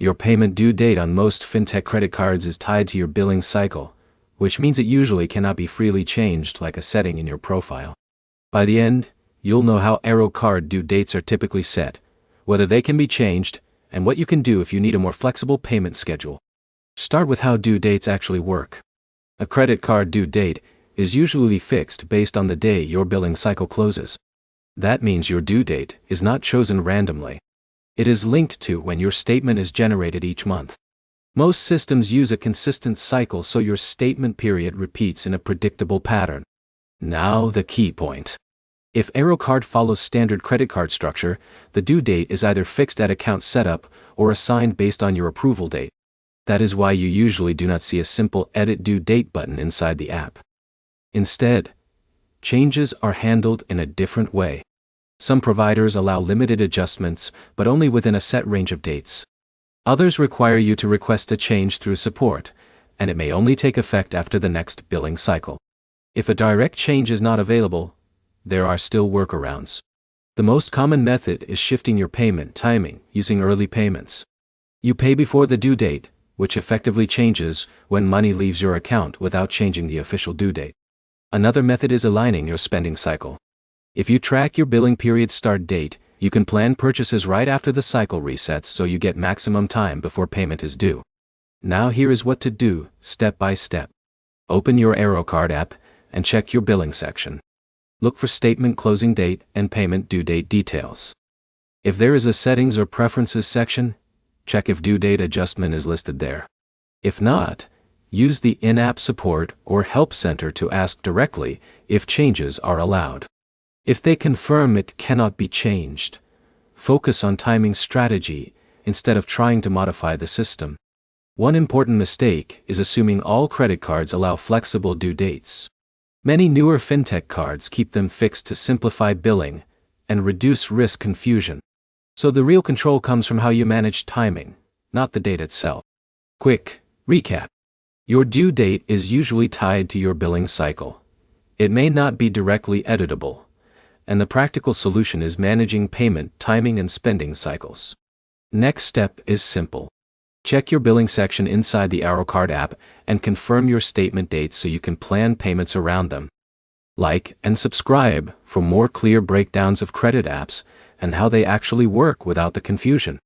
Your payment due date on most fintech credit cards is tied to your billing cycle, which means it usually cannot be freely changed like a setting in your profile. By the end, you'll know how Arro card due dates are typically set, whether they can be changed, and what you can do if you need a more flexible payment schedule. Start with how due dates actually work. A credit card due date is usually fixed based on the day your billing cycle closes. That means your due date is not chosen randomly. It is linked to when your statement is generated each month. Most systems use a consistent cycle so your statement period repeats in a predictable pattern. Now the key point. If Arro card follows standard credit card structure, the due date is either fixed at account setup or assigned based on your approval date. That is why you usually do not see a simple Edit Due Date button inside the app. Instead, changes are handled in a different way. Some providers allow limited adjustments, but only within a set range of dates. Others require you to request a change through support, and it may only take effect after the next billing cycle. If a direct change is not available, there are still workarounds. The most common method is shifting your payment timing using early payments. You pay before the due date, which effectively changes when money leaves your account without changing the official due date. Another method is aligning your spending cycle. If you track your billing period start date, you can plan purchases right after the cycle resets so you get maximum time before payment is due. Now here is what to do, step by step. Open your Arro card app and check your billing section. Look for statement closing date and payment due date details. If there is a settings or preferences section, check if due date adjustment is listed there. If not, use the in-app support or help center to ask directly if changes are allowed. If they confirm it cannot be changed, focus on timing strategy instead of trying to modify the system. One important mistake is assuming all credit cards allow flexible due dates. Many newer fintech cards keep them fixed to simplify billing and reduce risk confusion. So the real control comes from how you manage timing, not the date itself. Quick recap. Your due date is usually tied to your billing cycle. It may not be directly editable, and the practical solution is managing payment timing and spending cycles. Next step is simple. Check your billing section inside the Arro card app and confirm your statement dates so you can plan payments around them. Like and subscribe for more clear breakdowns of credit apps and how they actually work without the confusion.